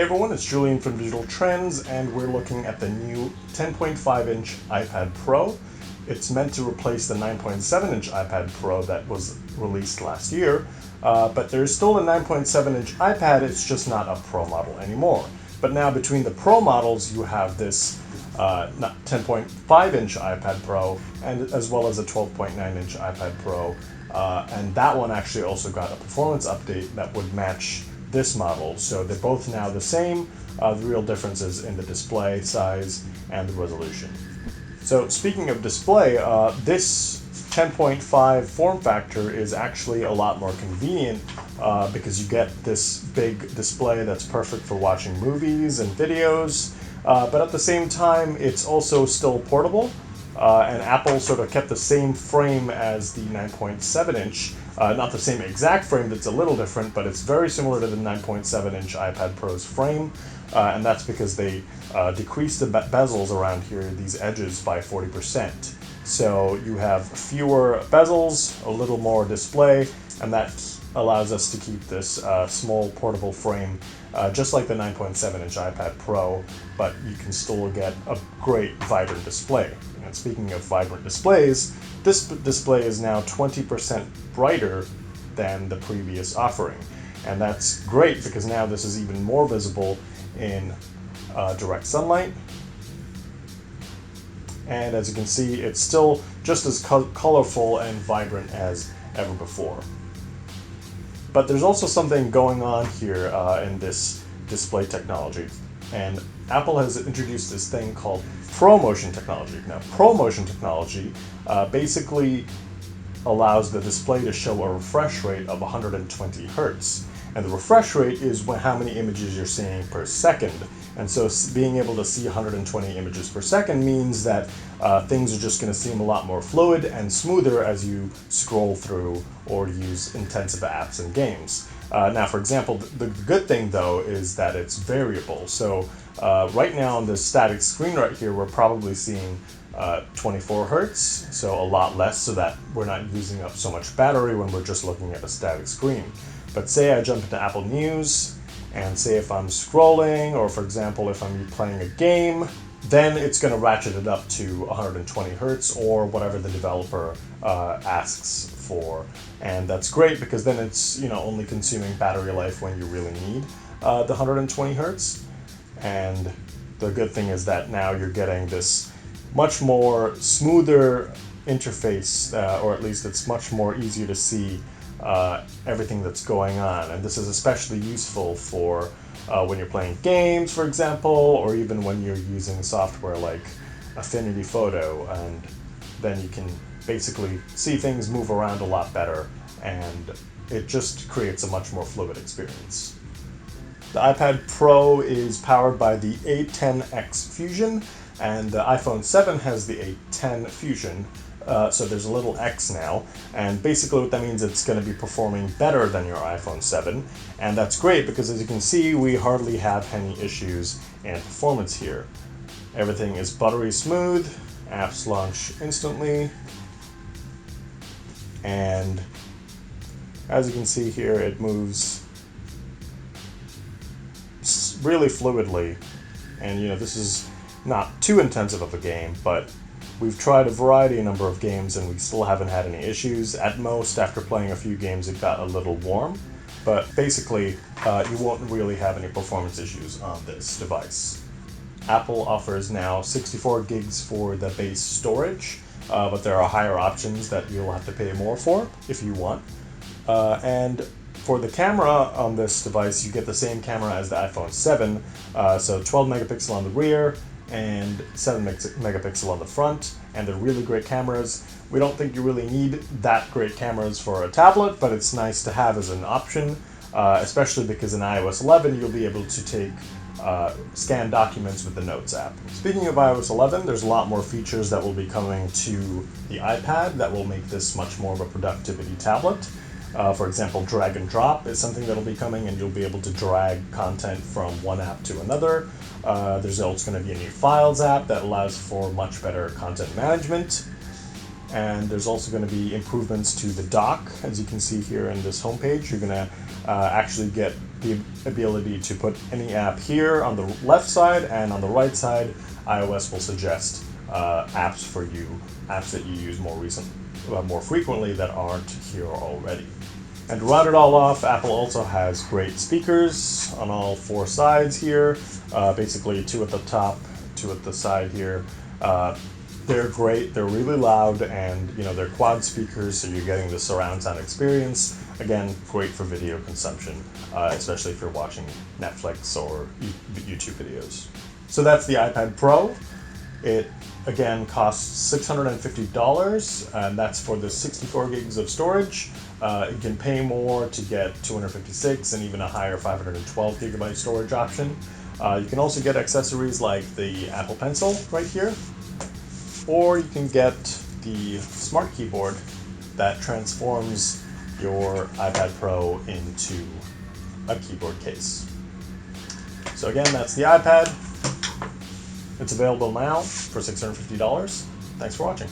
Hey everyone, it's Julian from Digital Trends, and we're looking at the new 10.5-inch iPad Pro. It's meant to replace the 9.7-inch iPad Pro that was released last year, but there's still a 9.7-inch iPad, it's just not a Pro model anymore. But now between the Pro models, you have this 10.5-inch iPad Pro, and as well as a 12.9-inch iPad Pro, and that one actually also got a performance update that would match this model. So they're both now the same. The real difference is in the display size and the resolution. So speaking of display, this 10.5 form factor is actually a lot more convenient because you get this big display that's perfect for watching movies and videos, but at the same time it's also still portable. And Apple sort of kept the same frame as the 9.7-inch, not the same exact frame, that's a little different, but it's very similar to the 9.7-inch iPad Pro's frame, and that's because they decreased the bezels around here, these edges, by 40%. So you have fewer bezels, a little more display, and that allows us to keep this small portable frame just like the 9.7-inch iPad Pro, but you can still get a great vibrant display. And speaking of vibrant displays, this display is now 20% brighter than the previous offering. And that's great because now this is even more visible in direct sunlight. And as you can see, it's still just as colorful and vibrant as ever before. But there's also something going on here in this display technology. And Apple has introduced this thing called ProMotion technology. Now, ProMotion technology basically allows the display to show a refresh rate of 120 Hertz. And the refresh rate is how many images you're seeing per second. And so being able to see 120 images per second means that things are just going to seem a lot more fluid and smoother as you scroll through or use intensive apps and games. Now, for example, the good thing though is that it's variable. So right now on this static screen right here, we're probably seeing 24 Hertz, so a lot less, so that we're not using up so much battery when we're just looking at a static screen. But say I jump into Apple News, and say if I'm scrolling, or for example if I'm playing a game, then it's going to ratchet it up to 120 Hertz or whatever the developer asks for. And that's great because then it's only consuming battery life when you really need the 120 Hertz. And the good thing is that now you're getting this much more smoother interface, or at least it's much more easier to see everything that's going on. And this is especially useful for when you're playing games, for example, or even when you're using software like Affinity Photo, and then you can basically see things move around a lot better, and it just creates a much more fluid experience. The iPad Pro is powered by the A-10X Fusion, and the iPhone 7 has the A10 Fusion. So there's a little X now, and basically what that means, it's going to be performing better than your iPhone 7, and that's great because as you can see, we hardly have any issues in performance here. Everything is buttery smooth, apps launch instantly, and as you can see here, it moves really fluidly, and this is not too intensive of a game, but we've tried a number of games and we still haven't had any issues. At most, after playing a few games, it got a little warm, but basically you won't really have any performance issues on this device. Apple offers now 64 gigs for the base storage, but there are higher options that you'll have to pay more for if you want. And for the camera on this device, you get the same camera as the iPhone 7, so 12 megapixel on the rear, and 7 megapixel on the front, and they're really great cameras. We don't think you really need that great cameras for a tablet, but it's nice to have as an option, especially because in iOS 11 you'll be able to take scan documents with the Notes app. Speaking of iOS 11, there's a lot more features that will be coming to the iPad that will make this much more of a productivity tablet. For example, drag and drop is something that'll be coming, and you'll be able to drag content from one app to another. There's also going to be a new Files app that allows for much better content management. And there's also going to be improvements to the dock. As you can see here in this homepage, you're going to actually get the ability to put any app here on the left side, and on the right side, iOS will suggest apps for you, apps that you use more frequently that aren't here already. And to round it all off, Apple also has great speakers on all four sides here, basically two at the top, two at the side here. They're great, they're really loud, and they're quad speakers, so you're getting the surround sound experience. Again, great for video consumption, especially if you're watching Netflix or YouTube videos. So that's the iPad Pro. It, again, costs $650, and that's for the 64 gigs of storage. You can pay more to get 256 and even a higher 512 gigabyte storage option. You can also get accessories like the Apple Pencil right here, or you can get the smart keyboard that transforms your iPad Pro into a keyboard case. So again, that's the iPad. It's available now for $650. Thanks for watching.